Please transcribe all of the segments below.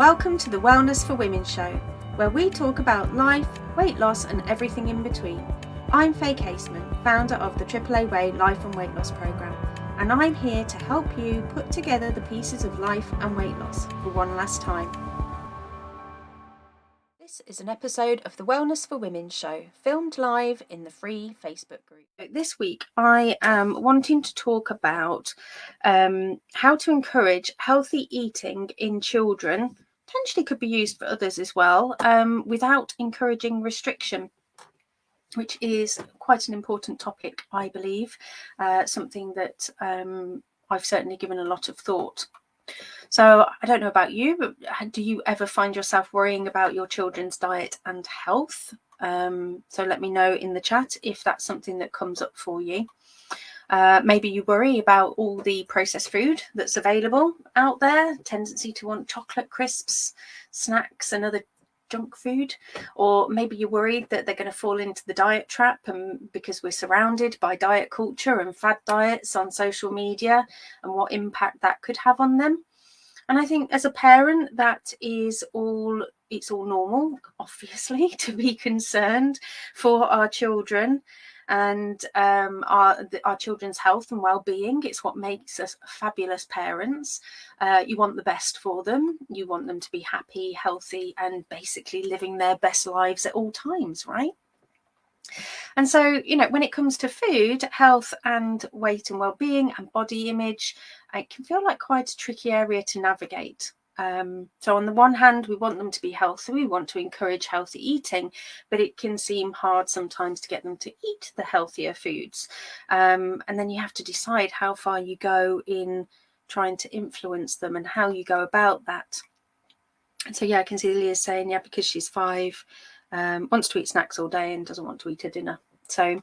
Welcome to the Wellness for Women show, where we talk about life, weight loss and everything in between. I'm Faye Caseman, founder of the AAA Way Life and Weight Loss Programme, and I'm here to help you put together the pieces of life and weight loss for one last time. This is an episode of the Wellness for Women show, filmed live in the free Facebook group. This week I am wanting to talk about how to encourage healthy eating in children. Potentially could be used for others as well, without encouraging restriction, which is quite an important topic, I believe, something that I've certainly given a lot of thought. So I don't know about you, but do you ever find yourself worrying about your children's diet and health? So let me know in the chat if that's something that comes up for you. Maybe you worry about all the processed food that's available out there, tendency to want chocolate crisps, snacks and other junk food, or maybe you're worried that they're going to fall into the diet trap, and because we're surrounded by diet culture and fad diets on social media and what impact that could have on them. And I think as a parent, it's all normal, obviously, to be concerned for our children and our children's health and well-being. It's what makes us fabulous parents. You want the best for them. You want them to be happy, healthy, and basically living their best lives at all times, right? And so, when it comes to food, health and weight and well-being and body image, it can feel like quite a tricky area to navigate. So on the one hand, we want them to be healthy. We want to encourage healthy eating, but it can seem hard sometimes to get them to eat the healthier foods. And then you have to decide how far you go in trying to influence them and how you go about that. And so, I can see Leah's saying, because she's 5, wants to eat snacks all day and doesn't want to eat her dinner. So,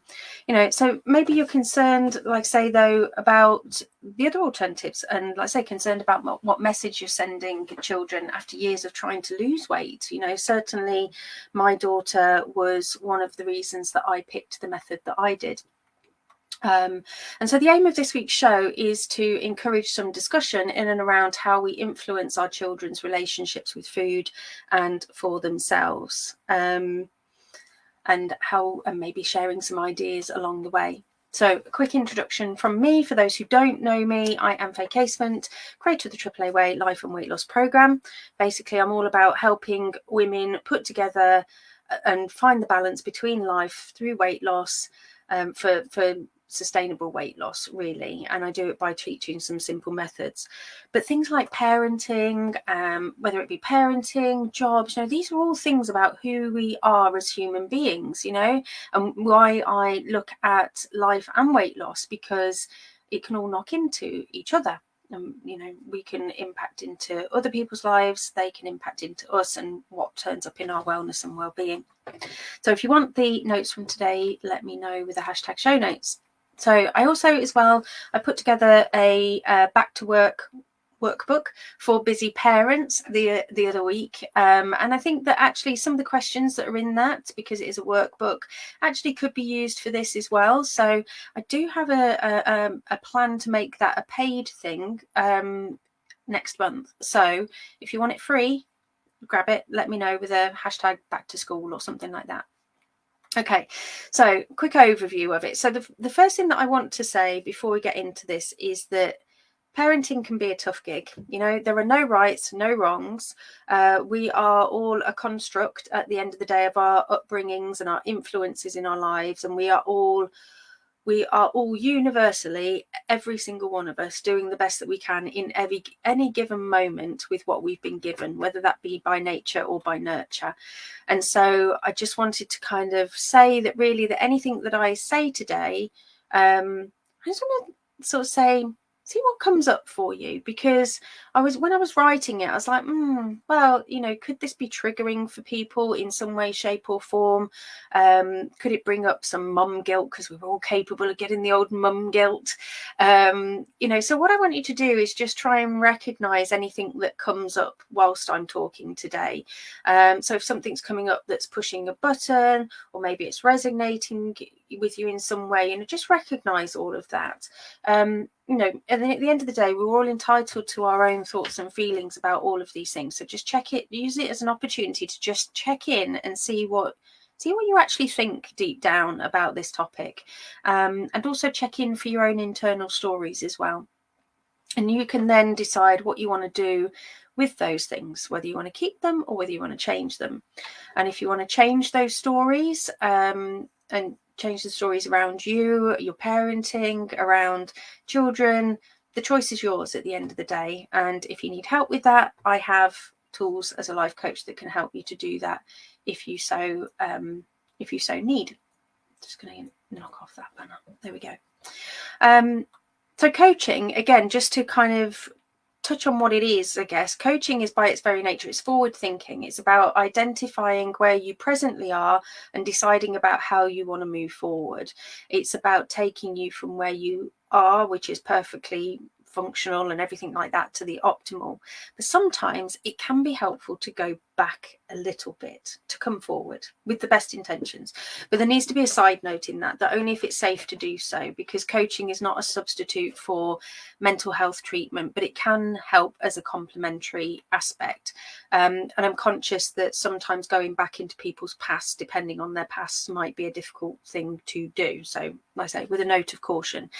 so maybe you're concerned, though, about the other alternatives, and concerned about what message you're sending children after years of trying to lose weight. Certainly my daughter was one of the reasons that I picked the method that I did. And so the aim of this week's show is to encourage some discussion in and around how we influence our children's relationships with food and for themselves, and maybe sharing some ideas along the way. So a quick introduction from me. For those who don't know me, I am Faye Casement, creator of the AAA Way Life and Weight Loss Programme. Basically, I'm all about helping women put together and find the balance between life through weight loss, for sustainable weight loss, really. And I do it by teaching some simple methods. But things like parenting, whether it be parenting, jobs, these are all things about who we are as human beings, and why I look at life and weight loss, because it can all knock into each other. We can impact into other people's lives, they can impact into us and what turns up in our wellness and well-being. So if you want the notes from today, let me know with the hashtag show notes. So I also, as well, I put together a back to work workbook for busy parents the other week, and I think that actually some of the questions that are in that, because it is a workbook, actually could be used for this as well. So I do have a plan to make that a paid thing next month. So if you want it free, grab it, let me know with a hashtag back to school or something like that. Okay, so quick overview of it. So the first thing that I want to say before we get into this is that parenting can be a tough gig. There are no rights, no wrongs. We are all a construct at the end of the day of our upbringings and our influences in our lives, and we are all universally, every single one of us, doing the best that we can in any given moment with what we've been given, whether that be by nature or by nurture. And so I just wanted to kind of say that really, that anything that I say today, I just want to sort of say, see what comes up for you, because when I was writing it, I was like, well, could this be triggering for people in some way, shape or form? Could it bring up some mum guilt, because we're all capable of getting the old mum guilt? So what I want you to do is just try and recognize anything that comes up whilst I'm talking today. So if something's coming up that's pushing a button, or maybe it's resonating with you in some way, just recognize all of that. at the end of the day, we're all entitled to our own thoughts and feelings about all of these things. So just use it as an opportunity to just check in and see what you actually think deep down about this topic, and also check in for your own internal stories as well. And you can then decide what you want to do with those things, whether you want to keep them or whether you want to change them. And if you want to change those stories, and change the stories around you, your parenting, around children, the choice is yours at the end of the day. And if you need help with that, I have tools as a life coach that can help you to do that if you so need. Just going to knock off that banner. There we go. So coaching, again, just to kind of touch on what it is, I guess, coaching is by its very nature, it's forward thinking. It's about identifying where you presently are and deciding about how you want to move forward. It's about taking you from where you are, which is perfectly functional and everything like that, to the optimal. But sometimes it can be helpful to go back a little bit, to come forward with the best intentions. But there needs to be a side note in that only if it's safe to do so, because coaching is not a substitute for mental health treatment, but it can help as a complementary aspect. And I'm conscious that sometimes going back into people's past, depending on their past, might be a difficult thing to do. So, like I say, with a note of caution.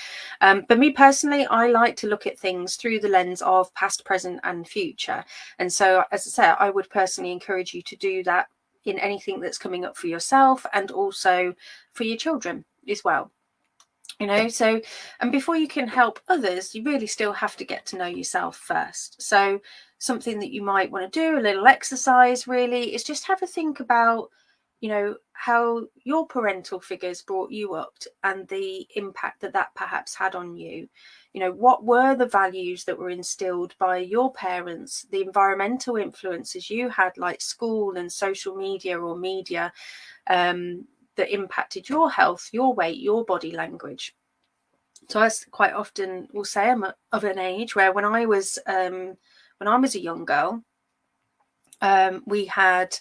But me personally, I like to look at things through the lens of past, present and future. And so, as I said, I would personally encourage you to do that in anything that's coming up for yourself and also for your children as well. So, and before you can help others, you really still have to get to know yourself first. So something that you might want to do, a little exercise really, is just have a think about, how your parental figures brought you up and the impact that perhaps had on you. What were the values that were instilled by your parents, the environmental influences you had, like school and social media or media, that impacted your health, your weight, your body language. So I quite often will say I'm of an age where when I was a young girl, we had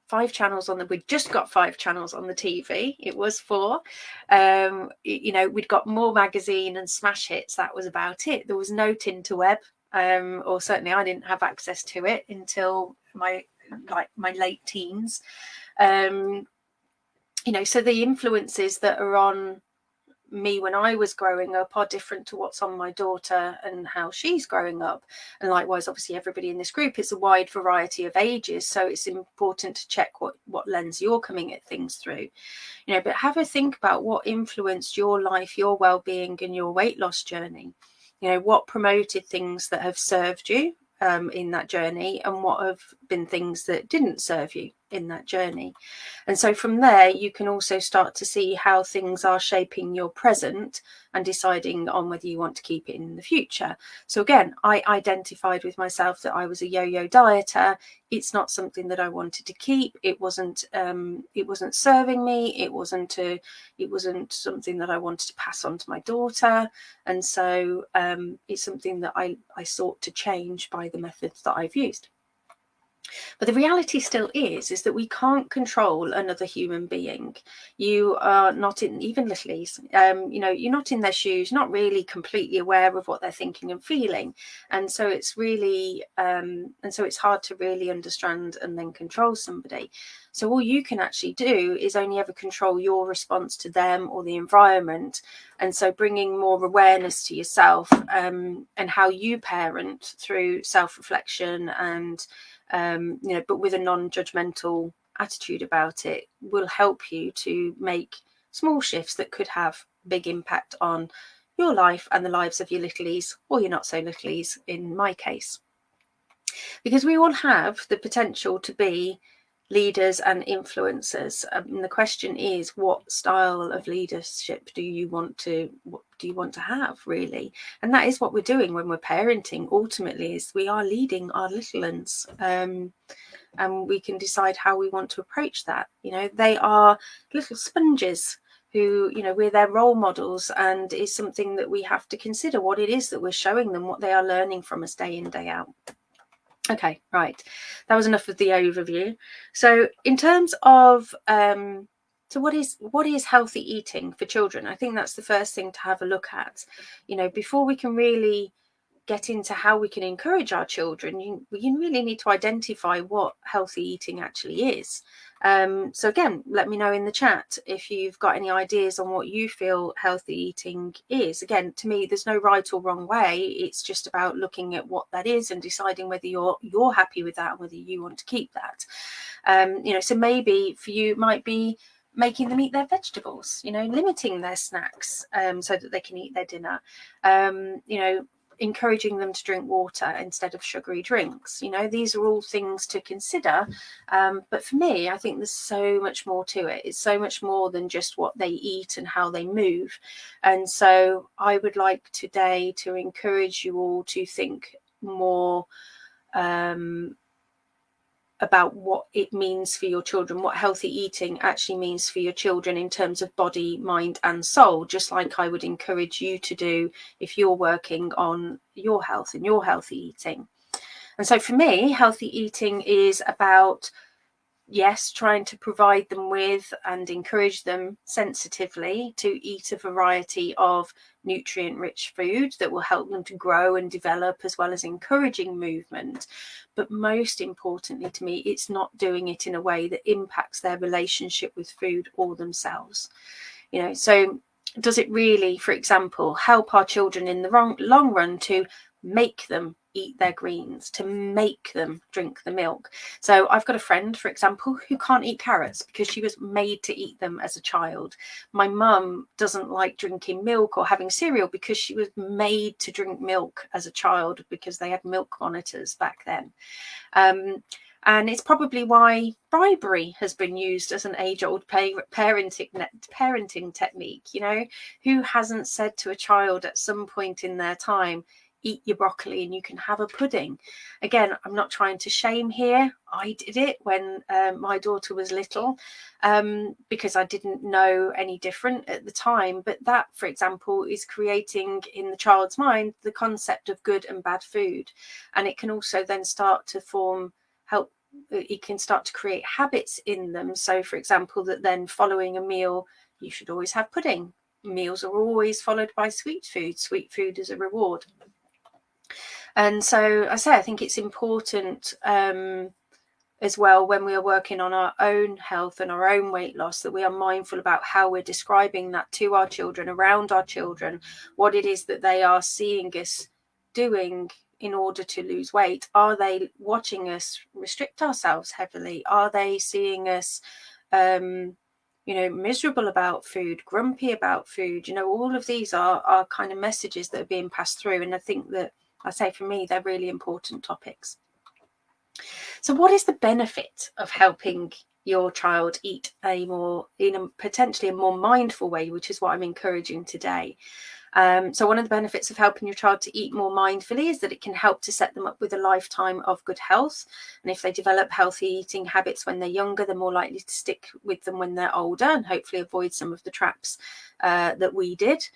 5 channels we'd just got 5 channels on the TV. It was 4. We'd got More Magazine and Smash Hits. That was about it. There was no Tinterweb, or certainly I didn't have access to it until my late teens. So the influences that are on me when I was growing up are different to what's on my daughter and how she's growing up. And likewise, obviously, everybody in this group is a wide variety of ages, so it's important to check what lens you're coming at things through. But have a think about what influenced your life, your well-being and your weight loss journey. What promoted things that have served you in that journey, and what have been things that didn't serve you in that journey. And so from there you can also start to see how things are shaping your present and deciding on whether you want to keep it in the future. So again, I identified with myself that I was a yo-yo dieter. It's not something that I wanted to keep. It wasn't serving me. It wasn't something that I wanted to pass on to my daughter. And so it's something that I sought to change by the methods that I've used. But the reality still is that we can't control another human being. You are not in, even littlies, you're not in their shoes, not really completely aware of what they're thinking and feeling. And so it's really, it's hard to really understand and then control somebody. So all you can actually do is only ever control your response to them or the environment. And so bringing more awareness to yourself, and how you parent through self-reflection and but with a non-judgmental attitude about it, will help you to make small shifts that could have big impact on your life and the lives of your littlies, or your not so littlies in my case. Because we all have the potential to be leaders and influencers. And the question is, what style of leadership do you want to have, really? And that is what we're doing when we're parenting. Ultimately, is we are leading our little ones, and we can decide how we want to approach that. They are little sponges who, we're their role models, and is something that we have to consider what it is that we're showing them, what they are learning from us day in, day out. Okay, right. That was enough of the overview. So in terms of So what is healthy eating for children? I think that's the first thing to have a look at, before we can really get into how we can encourage our children. You really need to identify what healthy eating actually is. So again, let me know in the chat if you've got any ideas on what you feel healthy eating is. Again, to me, there's no right or wrong way. It's just about looking at what that is and deciding whether you're happy with that and whether you want to keep that. So maybe for you it might be making them eat their vegetables, limiting their snacks so that they can eat their dinner, encouraging them to drink water instead of sugary drinks. These are all things to consider. But for me, I think there's so much more to it. It's so much more than just what they eat and how they move. And so I would like today to encourage you all to think more about what it means for your children, what healthy eating actually means for your children in terms of body, mind and soul, just like I would encourage you to do if you're working on your health and your healthy eating. And so for me, healthy eating is about, yes, trying to provide them with and encourage them sensitively to eat a variety of nutrient-rich food that will help them to grow and develop, as well as encouraging movement. But most importantly to me, it's not doing it in a way that impacts their relationship with food or themselves. So does it really, for example, help our children in the long run to make them eat their greens, to make them drink the milk? So I've got a friend, for example, who can't eat carrots because she was made to eat them as a child. My mum doesn't like drinking milk or having cereal because she was made to drink milk as a child because they had milk monitors back then. And it's probably why bribery has been used as an age-old parenting technique. Who hasn't said to a child at some point in their time, eat your broccoli and you can have a pudding? Again, I'm not trying to shame here. I did it when my daughter was little because I didn't know any different at the time. But that, for example, is creating in the child's mind the concept of good and bad food. And it can also then start to it can start to create habits in them. So, for example, that then following a meal, you should always have pudding. Meals are always followed by sweet food. Sweet food is a reward. And so I think it's important as well, when we are working on our own health and our own weight loss, that we are mindful about how we're describing that to our children, around our children, what it is that they are seeing us doing in order to lose weight. Are they watching us restrict ourselves heavily? Are they seeing us miserable about food, grumpy about food? All of these are kind of messages that are being passed through. And I think that, I say, for me, they're really important topics. So what is the benefit of helping your child eat potentially a more mindful way, which is what I'm encouraging today? So one of the benefits of helping your child to eat more mindfully is that it can help to set them up with a lifetime of good health. And if they develop healthy eating habits when they're younger, they're more likely to stick with them when they're older and hopefully avoid some of the traps that we did.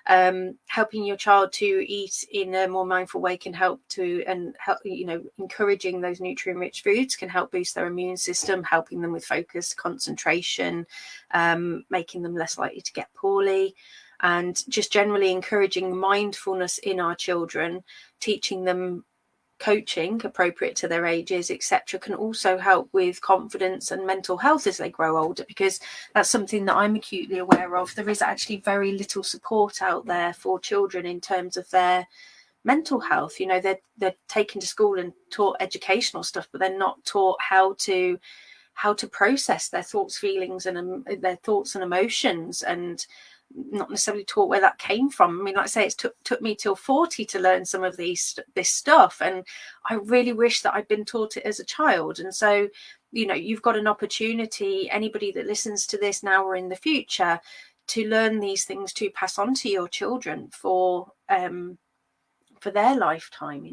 Helping your child to eat in a more mindful way can help encouraging those nutrient-rich foods can help boost their immune system, helping them with focus, concentration, making them less likely to get poorly. And just generally encouraging mindfulness in our children, teaching them coaching appropriate to their ages, etc., can also help with confidence and mental health as they grow older, because that's something that I'm acutely aware of. There is actually very little support out there for children in terms of their mental health. They're taken to school and taught educational stuff, but they're not taught how to process their thoughts, feelings, and their thoughts and emotions, and not necessarily taught where that came from. I mean, like I say, it took me till 40 to learn some of this stuff, and I really wish that I'd been taught it as a child. And so, you've got an opportunity, anybody that listens to this now or in the future, to learn these things to pass on to your children for their lifetime.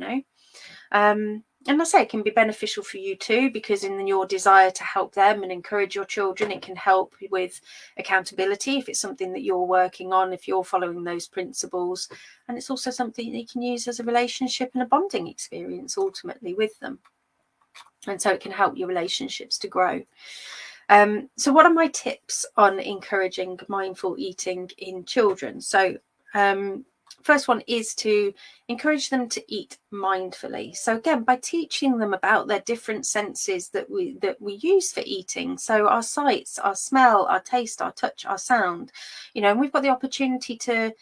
And I say it can be beneficial for you too, because in your desire to help them and encourage your children, it can help with accountability if it's something that you're working on, if you're following those principles. And it's also something that you can use as a relationship and a bonding experience ultimately with them. And so it can help your relationships to grow. So what are my tips on encouraging mindful eating in children? So first one is to encourage them to eat mindfully. So again, by teaching them about their different senses that we use for eating. So our sights, our smell, our taste, our touch, our sound, and we've got the opportunity to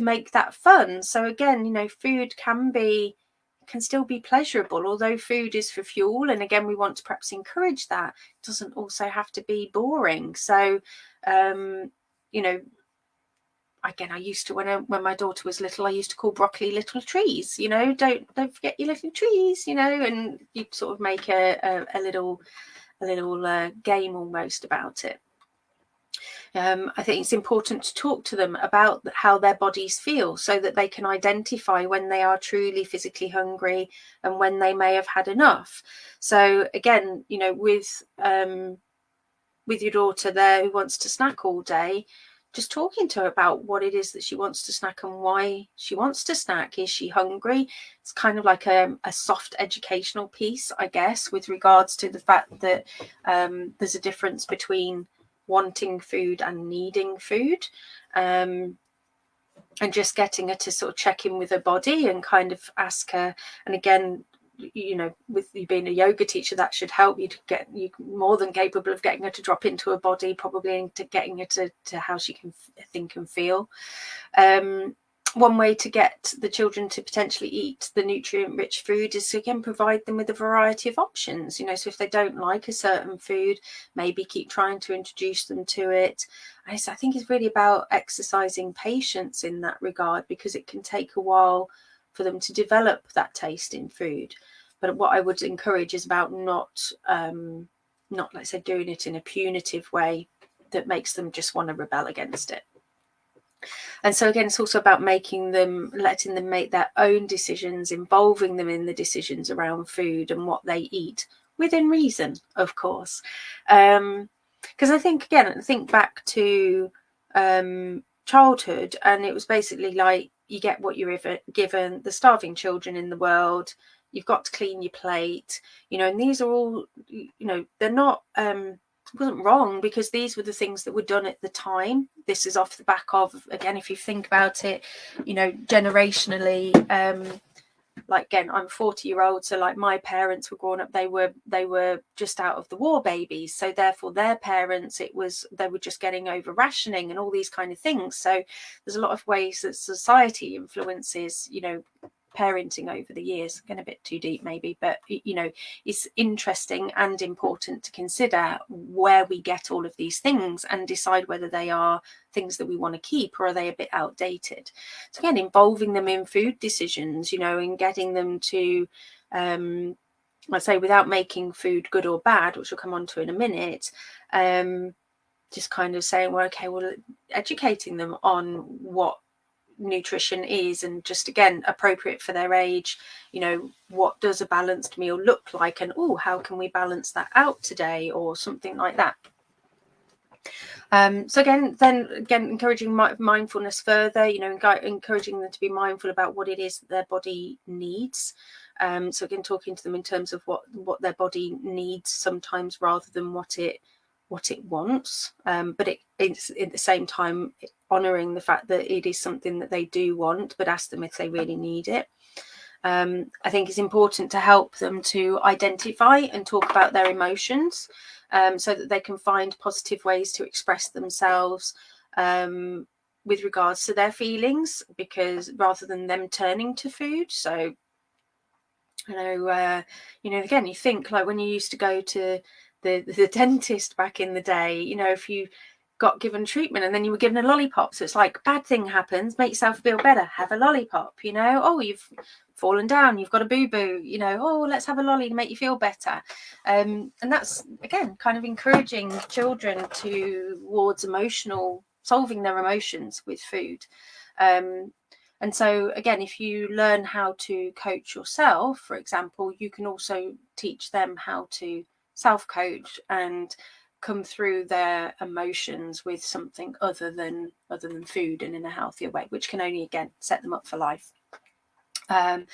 make that fun. So again, food can still be pleasurable, although food is for fuel. And again, we want to perhaps encourage that. It doesn't also have to be boring. So, again, I used to, when my daughter was little, I used to call broccoli little trees, don't forget your little trees, and you'd sort of make a little game almost about it. I think it's important to talk to them about how their bodies feel so that they can identify when they are truly physically hungry and when they may have had enough. So again, with your daughter there who wants to snack all day, just talking to her about what it is that she wants to snack and why she wants to snack. Is she hungry? It's kind of like a soft educational piece, I guess, with regards to the fact that there's a difference between wanting food and needing food, and just getting her to sort of check in with her body and kind of ask her. And again, with you being a yoga teacher, that should help you you more than capable of getting her to drop into her body, probably into getting her to how she can think and feel. One way to get the children to potentially eat the nutrient-rich food is to again provide them with a variety of options. So if they don't like a certain food, maybe keep trying to introduce them to it. I think it's really about exercising patience in that regard, because it can take a while for them to develop that taste in food. But what I would encourage is about not let's say doing it in a punitive way that makes them just want to rebel against it. And so again, it's also about letting them make their own decisions, involving them in the decisions around food and what they eat, within reason, of course. Because I think back to childhood, and it was basically like, you get what you're given. The starving children in the world, you've got to clean your plate, and these are all, they're not it wasn't wrong, because these were the things that were done at the time. This is off the back of, again, if you think about it, generationally, like, again, I'm 40-year-old, so like my parents were growing up, they were just out of the war babies, so therefore their parents, they were just getting over rationing and all these kind of things. So there's a lot of ways that society influences parenting over the years. Getting a bit too deep maybe, but it's interesting and important to consider where we get all of these things and decide whether they are things that we want to keep, or are they a bit outdated. So again, involving them in food decisions, and getting them to I say, without making food good or bad, which we'll come on to in a minute, just kind of saying, well, okay, well, educating them on what nutrition is, and just again appropriate for their age. What does a balanced meal look like, and how can we balance that out today, or something like that. So again, encouraging mindfulness further, encouraging them to be mindful about what it is that their body needs. So again, talking to them in terms of what their body needs sometimes, rather than what it wants, but it's at the same time honouring the fact that it is something that they do want, but ask them if they really need it. I think it's important to help them to identify and talk about their emotions, so that they can find positive ways to express themselves with regards to their feelings, because rather than them turning to food. So again, you think like when you used to go to the dentist back in the day, if you got given treatment and then you were given a lollipop, so it's like, bad thing happens, make yourself feel better, have a lollipop. You've fallen down, you've got a boo-boo, let's have a lolly to make you feel better. And that's again kind of encouraging children towards solving their emotions with food. And so again, if you learn how to coach yourself, for example, you can also teach them how to self-coach and come through their emotions with something other than food, and in a healthier way, which can only again set them up for life. I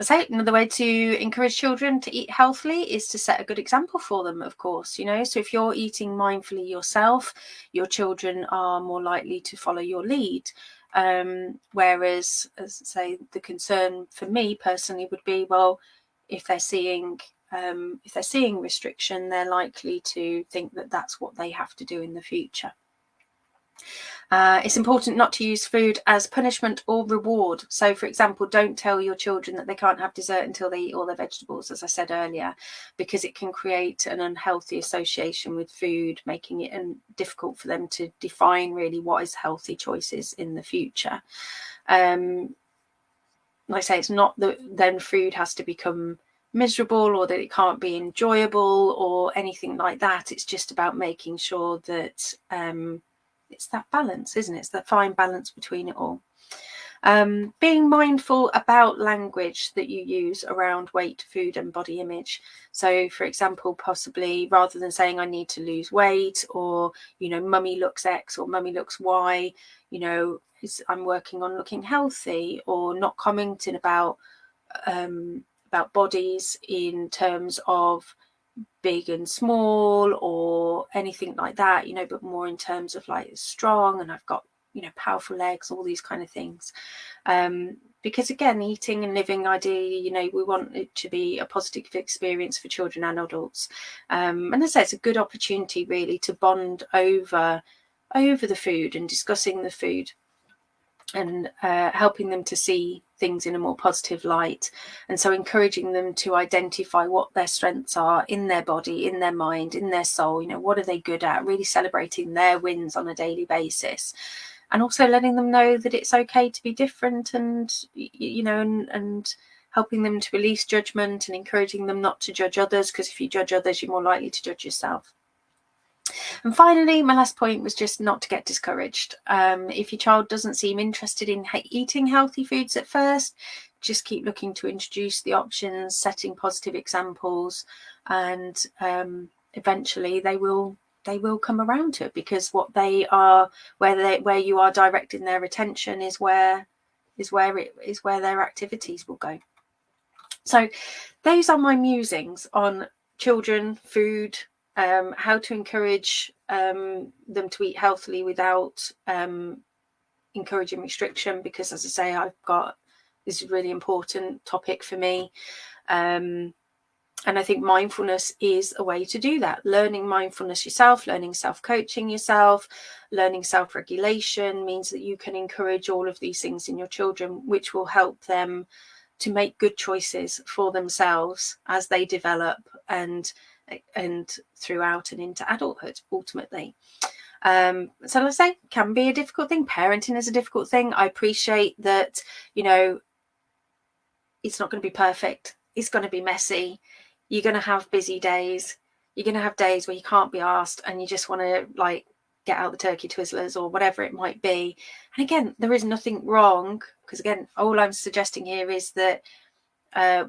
say another way to encourage children to eat healthily is to set a good example for them, of course, so if you're eating mindfully yourself, your children are more likely to follow your lead. Whereas, as I say, the concern for me personally would be, well, if they're seeing restriction, they're likely to think that that's what they have to do in the future. It's important not to use food as punishment or reward. So, for example, don't tell your children that they can't have dessert until they eat all their vegetables, as I said earlier, because it can create an unhealthy association with food, making it difficult for them to define really what is healthy choices in the future. Like I say, it's not that then food has to become miserable or that it can't be enjoyable or anything like that. It's just about making sure that it's that balance, isn't it? It's that fine balance between it all. Being mindful about language that you use around weight, food and body image. So, for example, possibly rather than saying I need to lose weight, or mummy looks X or mummy looks Y, I'm working on looking healthy, or not commenting about bodies in terms of big and small or anything like that, but more in terms of like strong and I've got powerful legs, all these kind of things. Because again, eating and living, ideally, we want it to be a positive experience for children and adults. And as I say, it's a good opportunity really to bond over the food and discussing the food, and helping them to see things in a more positive light. And so encouraging them to identify what their strengths are in their body, in their mind, in their soul. What are they good at? Really celebrating their wins on a daily basis. And also letting them know that it's okay to be different, and and helping them to release judgment and encouraging them not to judge others, because if you judge others, you're more likely to judge yourself. And finally, my last point was just not to get discouraged. If your child doesn't seem interested in eating healthy foods at first, just keep looking to introduce the options, setting positive examples, and eventually they will come around to it, because what they are, where you are directing their attention is where their activities will go. So those are my musings on children, food, how to encourage them to eat healthily without encouraging restriction, because as I say, this is a really important topic for me. And I think mindfulness is a way to do that. Learning mindfulness yourself, learning self-coaching yourself, learning self-regulation means that you can encourage all of these things in your children, which will help them to make good choices for themselves as they develop and throughout and into adulthood ultimately. So let's say, can be a difficult thing. Parenting is a difficult thing. I appreciate that, it's not going to be perfect. It's going to be messy. You're going to have busy days. You're going to have days where you can't be asked and you just want to get out the turkey twizzlers or whatever it might be. And again, there is nothing wrong, because again, all I'm suggesting here is that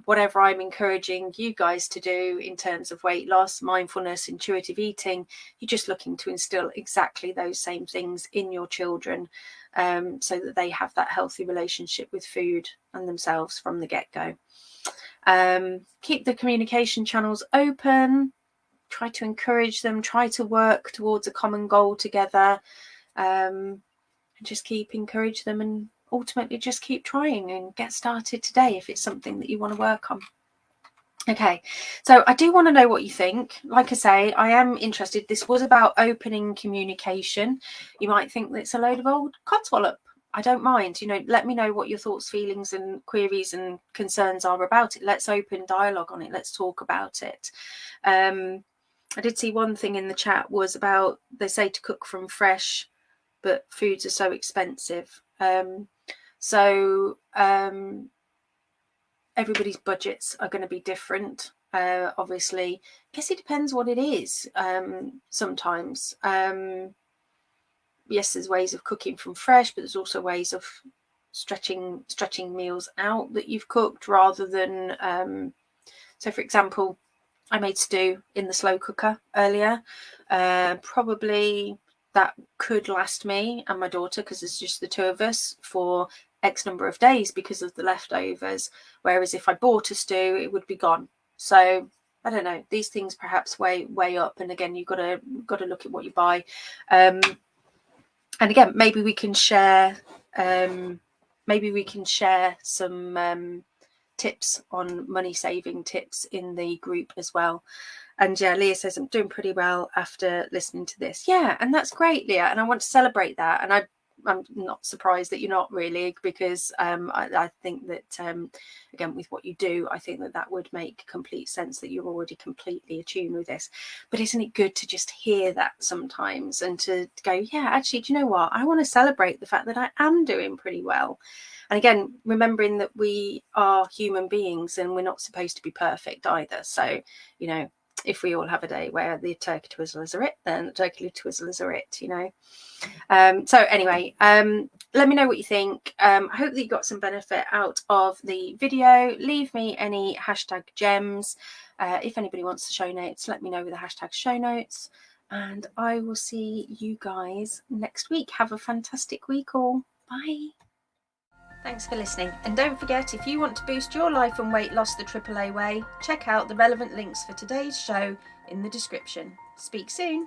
whatever I'm encouraging you guys to do in terms of weight loss, mindfulness, intuitive eating, you're just looking to instill exactly those same things in your children, so that they have that healthy relationship with food and themselves from the get-go. Keep the communication channels open, try to encourage them, try to work towards a common goal together, and just keep encourage them, and ultimately just keep trying and get started today if it's something that you want to work on. Okay, so I do want to know what you think. Like I say, I am interested. This was about opening communication. You might think that it's a load of old codswallop. I don't mind. Let me know what your thoughts, feelings and queries and concerns are about it. Let's open dialogue on it. Let's talk about it. I did see one thing in the chat was about, they say to cook from fresh, but foods are so expensive. Everybody's budgets are going to be different. Obviously, I guess it depends what it is. Sometimes, yes, there's ways of cooking from fresh, but there's also ways of stretching meals out that you've cooked, rather than so for example, I made stew in the slow cooker earlier. Probably that could last me and my daughter, because it's just the two of us, for X number of days because of the leftovers, whereas if I bought a stew, it would be gone. So I don't know, these things perhaps weigh up, and again, you've got to look at what you buy. And again, maybe we can share some tips on money saving tips in the group as well. And yeah, Leah says, I'm doing pretty well after listening to this. Yeah, and that's great, Leah, and I want to celebrate that. And I'm not surprised that you're not, really, because I think that again, with what you do, I think that would make complete sense, that you're already completely attuned with this. But isn't it good to just hear that sometimes, and to go, yeah, actually, do you know what, I want to celebrate the fact that I am doing pretty well. And again, remembering that we are human beings and we're not supposed to be perfect either. So, you know, if we all have a day where the turkey twizzlers are it, then the turkey twizzlers are it, you know. So anyway, let me know what you think. I hope that you got some benefit out of the video. Leave me any hashtag gems. If anybody wants the show notes, let me know with the hashtag show notes. And I will see you guys next week. Have a fantastic week all. Bye. Thanks for listening, and don't forget, if you want to boost your life and weight loss the AAA way, check out the relevant links for today's show in the description. Speak soon.